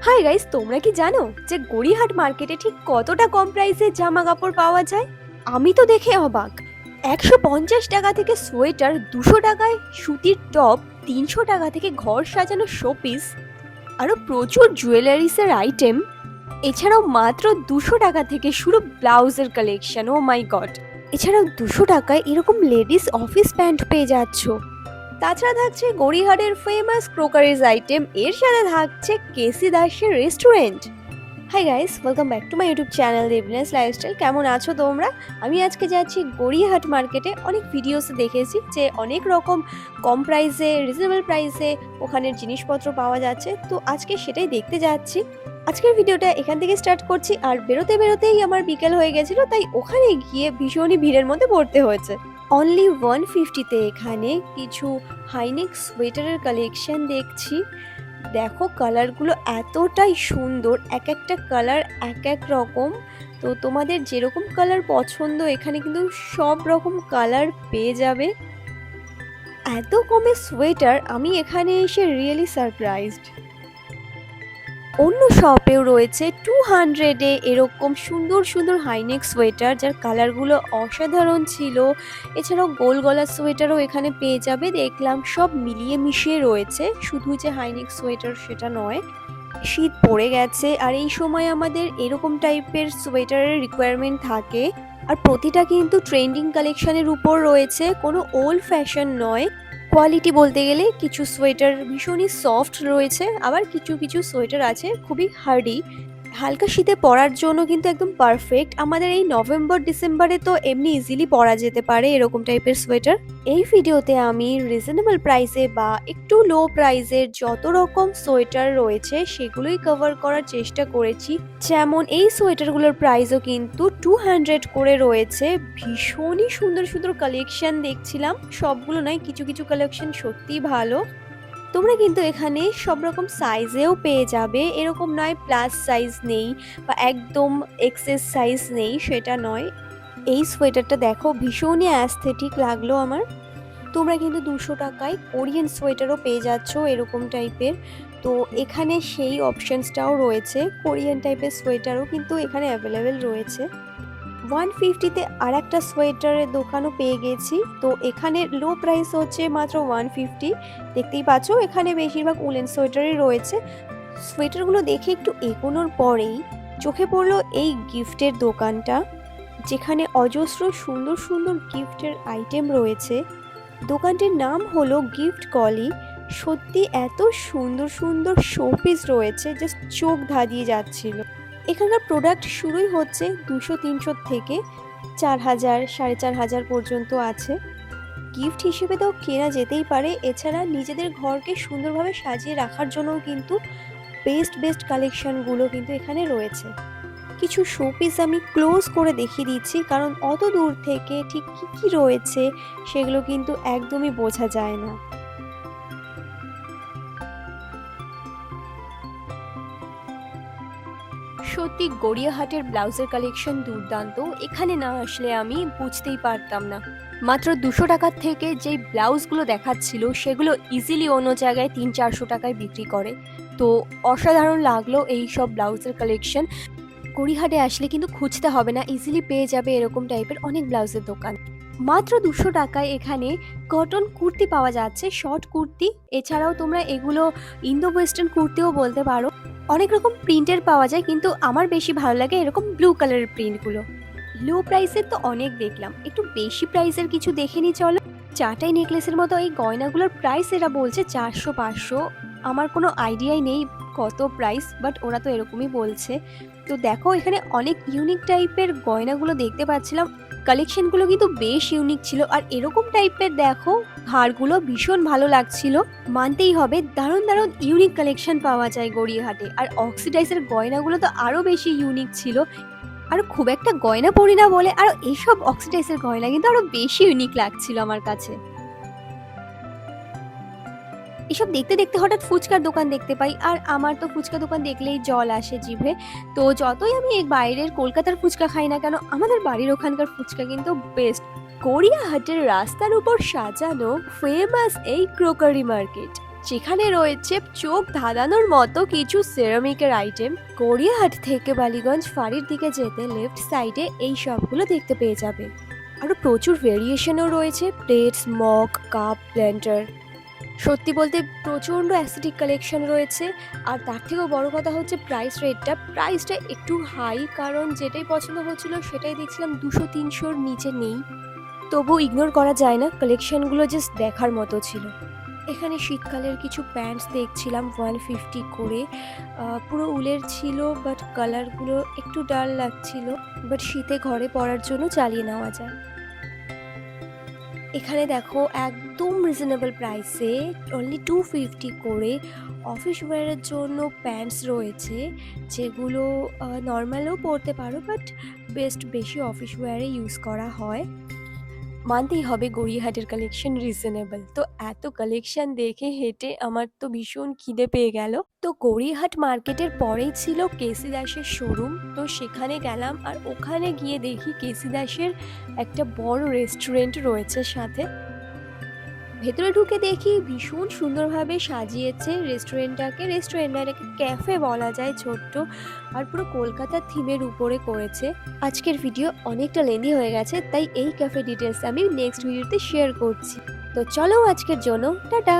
Hi guys, তোমরা কি জানো যে গড়িয়াহাট মার্কেটে ঠিক কতটা কম প্রাইসে জামা কাপড় পাওয়া যায়? আমি তো দেখে অবাক। 150 টাকা থেকে সোয়েটার, 200 টাকায় সুতির টপ, 300 টাকা থেকে ঘর সাজানো শোপিস, আরও প্রচুর জুয়েলারিসের আইটেম। এছাড়াও মাত্র 200 টাকা থেকে শুরু ব্লাউজের কালেকশন। ও মাই গড! এছাড়াও 200 টাকায় এরকম লেডিস অফিস প্যান্ট পেয়ে যাচ্ছ। তাছাড়া থাকছে গড়িয়াহাটের ফেমাস ক্রোকারিজ আইটেম, এর সাথে থাকছে কেসি দাসের restaurant. Hi guys, welcome back to my YouTube channel দেবলিনাস lifestyle. কেমন আছো তোমরা? আমি আজকে যাচ্ছি গড়িয়াহাট মার্কেটে। অনেক ভিডিওসে দেখেছি যে অনেক রকম কম প্রাইসে, রিজনেবল প্রাইসে ওখানের জিনিসপত্র পাওয়া যাচ্ছে, তো আজকে সেটাই দেখতে যাচ্ছি। আজকের ভিডিওটা এখান থেকে স্টার্ট করছি। আর বেরোতে বেরোতেই আমার বিকেল হয়ে গেছিলো, তাই ওখানে গিয়ে ভীষণই ভিড়ের মধ্যে পড়তে হয়েছে। অনলি 150-তে এখানে কিছু হাইনেক সোয়েটারের কালেকশন দেখছি। দেখো, কালারগুলো এতটাই সুন্দর, এক একটা কালার এক এক রকম। তো তোমাদের যেরকম কালার পছন্দ এখানে কিন্তু সব রকম কালার পেয়ে যাবে। এত কমে সোয়েটার, আমি এখানে এসে রিয়েলি সারপ্রাইজড। অন্য শপেও রয়েছে 200-এ এরকম সুন্দর সুন্দর হাইনেক সোয়েটার, যার কালারগুলো অসাধারণ ছিল। এছাড়াও গোল গলার সোয়েটারও এখানে পেয়ে যাবে। দেখলাম সব মিলিয়ে মিশিয়ে রয়েছে, শুধু যে হাইনেক সোয়েটার সেটা নয়। শীত পড়ে গেছে আর এই সময় আমাদের এরকম টাইপের সোয়েটারের রিকোয়ারমেন্ট থাকে। আর প্রতিটা কিন্তু ট্রেন্ডিং কালেকশনের উপর রয়েছে, কোনো ওল্ড ফ্যাশন নয়। কোয়ালিটি বলতে গেলে কিছু সোয়েটার ভীষণই সফট রয়েছে, আবার কিছু কিছু সোয়েটার আছে খুবই হার্ডি। হালকা শীতে পরার জন্য কিন্তু একদম পারফেক্ট। আমাদের এই নভেম্বর ডিসেম্বরে তো এমনি ইজিলি পরা যেতে পারে এরকম টাইপের সোয়েটার। এই ভিডিওতে আমি রিজনেবল প্রাইসে বা একটু লো প্রাইসের যত রকম সোয়েটার রয়েছে সেগুলোই কভার করার চেষ্টা করেছি। যেমন এই সোয়েটারগুলোর প্রাইসও কিন্তু 200 করে রয়েছে। ভীষণই সুন্দর সুন্দর কালেকশন দেখছিলাম, সবগুলো নয়, কিছু কিছু কালেকশন সত্যিই ভালো। তোমরা কিন্তু এখানে সব রকম সাইজেও পেয়ে যাবে, এরকম নয় প্লাস সাইজ নেই বা একদম এক্সেস সাইজ নেই, সেটা নয়। এই সোয়েটারটা দেখো, ভীষণই অ্যাস্থেটিক লাগলো আমার। তোমরা কিন্তু 200 টাকায় কোরিয়ান সোয়েটারও পেয়ে যাচ্ছ এরকম টাইপের। তো এখানে সেই অপশানসটাও রয়েছে, কোরিয়ান টাইপের সোয়েটারও কিন্তু এখানে অ্যাভেলেবেল রয়েছে। 150-তে আর একটা সোয়েটারের দোকানও পেয়ে গেছি। তো এখানে লো প্রাইস হচ্ছে মাত্র 150। দেখতেই পাচ্ছ এখানে বেশিরভাগ উলেন সোয়েটারই রয়েছে। সোয়েটারগুলো দেখে একটু এগোনোর পরেই চোখে পড়লো এই গিফটের দোকানটা, যেখানে অজস্র সুন্দর সুন্দর গিফটের আইটেম রয়েছে। দোকানটির নাম হলো গিফট কলি। সত্যি এত সুন্দর সুন্দর শোপিস রয়েছে, জাস্ট চোখ ধাঁধিয়ে যাচ্ছিল। এখানকার প্রোডাক্ট শুরুই হচ্ছে 200-300 থেকে 4000, 4500 পর্যন্ত আছে। গিফট হিসেবে তো কেনা যেতেই পারে, এছাড়া নিজেদের ঘরকে সুন্দরভাবে সাজিয়ে রাখার জন্যও কিন্তু বেস্ট বেস্ট কালেকশনগুলো কিন্তু এখানে রয়েছে। কিছু শোপিস আমি ক্লোজ করে দেখিয়ে দিচ্ছি, কারণ অত দূর থেকে ঠিক কী কী রয়েছে সেগুলো কিন্তু একদমই বোঝা যায় না। সত্যি গড়িয়াহাটের ব্লাউজের কালেকশন দুর্দান্ত, এখানে না আসলে আমি বুঝতেই পারতাম না। মাত্র 200 টাকার থেকে যেই ব্লাউজগুলো দেখাচ্ছিল সেগুলো ইজিলি অন্য জায়গায় 300-400 টাকায় বিক্রি করে। তো অসাধারণ লাগলো এই সব ব্লাউজের কালেকশন। গড়িয়াহাটে আসলে কিন্তু খুঁজতে হবে না, ইজিলি পেয়ে যাবে এরকম টাইপের অনেক ব্লাউজের দোকান। মাত্র 200 টাকায় এখানে কটন কুর্তি পাওয়া যাচ্ছে, শর্ট কুর্তি। এছাড়াও তোমরা এগুলো ইন্দো ওয়েস্টার্ন কুর্তিও বলতে পারো। অনেক রকম প্রিন্টের পাওয়া যায়, কিন্তু আমার বেশি ভালো লাগে এরকম ব্লু কালারের প্রিন্টগুলো। লো প্রাইসের তো অনেক দেখলাম, একটু বেশি প্রাইসের কিছু দেখে নি চলো। চাটাই নেকলেসের মতো এই গয়নাগুলোর প্রাইস এরা বলছে 400-500। আমার কোনো আইডিয়াই নেই কত প্রাইস, বাট ওরা তো এরকমই বলছে। তো দেখো, এখানে অনেক ইউনিক টাইপের গয়নাগুলো দেখতে পাচ্ছিলাম। কালেকশনগুলো কিন্তু বেশ ইউনিক ছিল, আর এরকম টাইপের দেখো হারগুলো ভীষণ ভালো লাগছিল। মানতেই হবে, দারুণ দারুণ ইউনিক কালেকশন পাওয়া যায় গড়িয়াহাটে। আর অক্সিডাইজের গয়নাগুলো তো আরও বেশি ইউনিক ছিল। আর খুব একটা গয়না পরি না বলে আর এইসব অক্সিডাইজের গয়না কিন্তু আরো বেশি ইউনিক লাগছিল আমার কাছে। এসব দেখতে দেখতে হঠাৎ ফুচকার দোকান দেখতে পাই, আর আমার তো ফুচকা দোকান দেখলেই জল আসে জিভে। তো যতই আমি এই বাইরের কলকাতার ফুচকা খাই না কেন, আমাদের বাড়ির ওখানকার ফুচকা কিন্তু বেস্ট। গড়িয়াহাটের রাস্তার উপর সাজানো ফেমাস এই ক্রোকারি মার্কেট, যেখানে রয়েছে চোখ ধাঁধানোর মতো কিছু সেরামিকের আইটেম। গড়িয়াহাট থেকে বালিগঞ্জ ফাঁড়ির দিকে যেতে লেফট সাইডে এই সবগুলো দেখতে পেয়ে যাবে। আরও প্রচুর ভেরিয়েশনও রয়েছে, প্লেটস, মগ, কাপ, ব্লেন্ডার। সত্যি বলতে প্রচণ্ড অ্যাস্থেটিক কালেকশন রয়েছে। আর তার থেকেও বড় কথা হচ্ছে প্রাইসটা একটু হাই, কারণ যেটাই পছন্দ হচ্ছিল সেটাই দেখছিলাম 200-300-র নিচে নেই। তবুও ইগনোর করা যায় না, কালেকশনগুলো জাস্ট দেখার মতো ছিল। এখানে শীতকালের কিছু প্যান্টস দেখছিলাম 150 করে, পুরো উলের ছিল, বাট কালারগুলো একটু ডাল লাগছিল, বাট শীতে ঘরে পরার জন্য চালিয়ে নেওয়া যায়। এখানে দেখো একদম রিজনেবল প্রাইসে অনলি 250 করে অফিস ওয়্যারের জন্য প্যান্টস রয়েছে, যেগুলো নর্মালও পরতে পারো, বাট বেশি অফিস ওয়্যারে ইউজ করা হয়। মানতেই হবে গড়িয়াহাটের কালেকশন রিজনেবল। তো এত কালেকশন দেখে হেঁটে আমার তো ভীষণ খিদে পেয়ে গেল। তো গড়িয়াহাট মার্কেটের পরেই ছিল কেসি দাসের শোরুম। তো সেখানে গেলাম, আর ওখানে গিয়ে দেখি কেসি দাসের একটা বড় রেস্টুরেন্ট রয়েছে সাথে। ভেতরে ঢুকে দেখি ভীষণ সুন্দরভাবে সাজিয়েছে রেস্টুরেন্টটাকে ক্যাফে বলা যায়, ছোট্ট, আর পুরো কলকাতার থিমের উপরে করেছে। আজকের ভিডিও অনেকটা লেন্দি হয়ে গেছে, তাই এই ক্যাফে ডিটেলস আমি নেক্সট ভিডিওতে শেয়ার করছি। তো চলো আজকের জন্য টাটা।